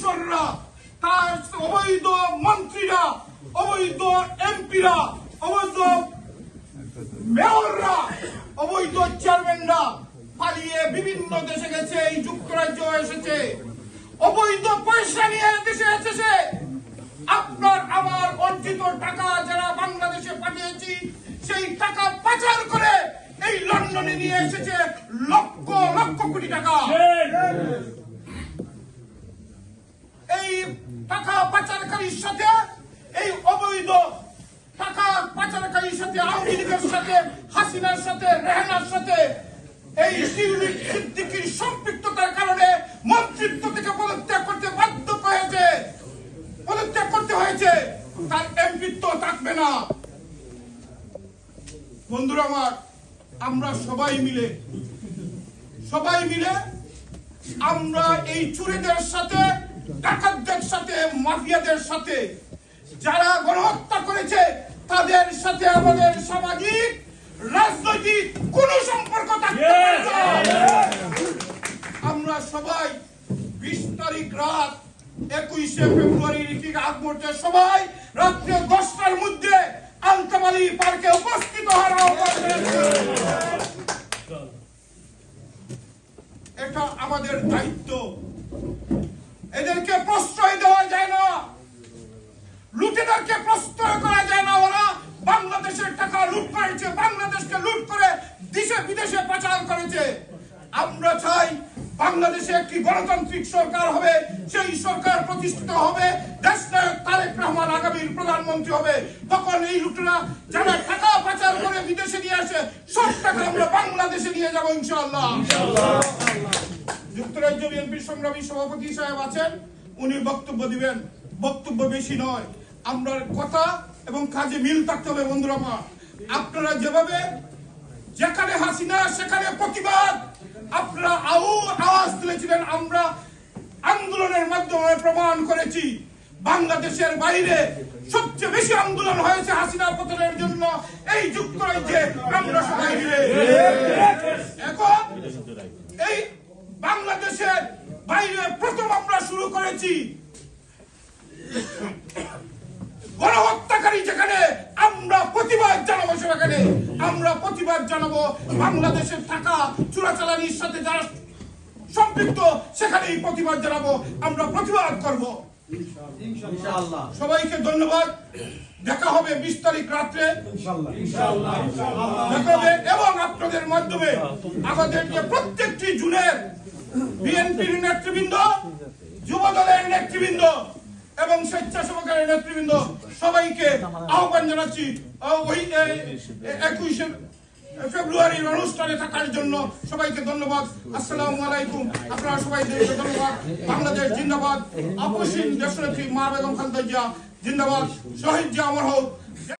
কমিশনরা, তার অবৈধ মন্ত্রীরা, অবৈধ এমপিরা, অবৈধ মেয়ররা, অবৈধ চেয়ারম্যানরা পালিয়ে বিভিন্ন দেশে গেছে, এই যুক্তরাজ্য এসেছে, অবৈধ পয়সা নিয়ে দেশে এসেছে। আপনার আমার অর্জিত টাকা যারা বাংলাদেশে পাঠিয়েছি, সেই টাকা পাচার করে এই লন্ডনে নিয়ে এসেছে লক্ষ লক্ষ কোটি টাকা। এই টাকা পাচারকারীর সাথে, এই অবৈধ টাকা পাচারকারীর সাথে, আওয়ামী লীগের সাথে, হাসিনার সাথে, রেহানার সাথে এই সিদ্দিকীর সম্পৃক্ততার কারণে মন্ত্রিত্ব থেকে পদত্যাগ করতে বাধ্য হয়েছে, পদত্যাগ করতে হয়েছে। তার এমপিত্ব থাকবে না। বন্ধুরা আমার, আমরা সবাই মিলে আমরা এই চুরিদের সাথে, ডাকাতদের সাথে, মাফিয়াদের সাথে, যারা গণহত্যা করেছে তাদের সাথে আমাদের সামাজিক রাজনৈতিক কোন সম্পর্ক থাকতে পারে না। আমরা সবাই 20 তারিখ রাত 21শে ফেব্রুয়ারি ঠিক আগ মুহূর্তে সবাই রাত্রে 10টার মধ্যে আলতামালি পার্কে উপস্থিত হওয়ার আহ্বান জানাচ্ছি। এটা আমাদের দায়িত্ব। এদেরকে প্রশ্রয় দেওয়া যায় না, লুটেদেরকে প্রশ্রয় করা যায় না। ওরা বাংলাদেশের টাকা লুট করেছে, বাংলাদেশকে লুট করে দেশে বিদেশে পাচার করেছে। আমরা চাই বাংলাদেশে একটি গণতান্ত্রিক সরকার হবে, সেই সরকার প্রতিষ্ঠিত হবে, দেশনায়ক তারেক রহমান আগামীর প্রধানমন্ত্রী হবে। তখন এই লুটেরা যারা টাকা পাচার করে বিদেশে নিয়ে আসে, সব টাকা আমরা বাংলাদেশে নিয়ে যাবো ইনশাআল্লাহ। যুক্তরাজ্য বিএনপির সংগ্রামী সভাপতি সাহেব আছেন, উনি বক্তব্য দিবেন। বক্তব্য বেশি নয়, আমরা কথা এবং কাজে মিল থাকতে হবে। বন্ধুরা আমার, আপনারা যেভাবে যেখানে হাসিনা সেখানে প্রতিবাদ আপনারা আওয়াজ তুলেছিলেন, আমরা আন্দোলনের মাধ্যমে প্রমাণ করেছি। বাংলাদেশের বাইরে সবচেয়ে বেশি আন্দোলন হয়েছে হাসিনা পতনের জন্য এই যুক্তরাজ্যে। আমরা সবাই মিলে এখন এই বাংলাদেশের বাইরে প্রথম আমরা শুরু করেছি গণহত্যাকারী যেখানে আমরা প্রতিবাদ জানাবো, সেখানে আমরা প্রতিবাদ জানাবো। বাংলাদেশের টাকা চোরাচালানির সাথে যারা সম্পৃক্ত সেখানেই প্রতিবাদ জানাবো, আমরা প্রতিবাদ করব ইনশাআল্লাহ। সবাইকে ধন্যবাদ। দেখা হবে 20 তারিখ রাত্রে ইনশাআল্লাহ। দেখা হবে এবং আপনাদের মাধ্যমে আমাদের যে প্রত্যেকটি জুনের বিএনপির নেতৃবৃন্দ, যুবদলের নেতৃবৃন্দ এবং স্বেচ্ছাসেবকের নেতৃবৃন্দ সবাইকে আহ্বান জানাচ্ছি ওই 21শে ফেব্রুয়ারির অনুষ্ঠানে থাকার জন্য। সবাইকে ধন্যবাদ। আসসালামু আলাইকুম। আপনারা সবাই ধন্যবাদ। বাংলাদেশ জিন্দাবাদ। আপসীন দেশনেত্রী মা বেগম খালেদা জিয়া জিন্দাবাদ। শহীদ জিয়া অমর হোক।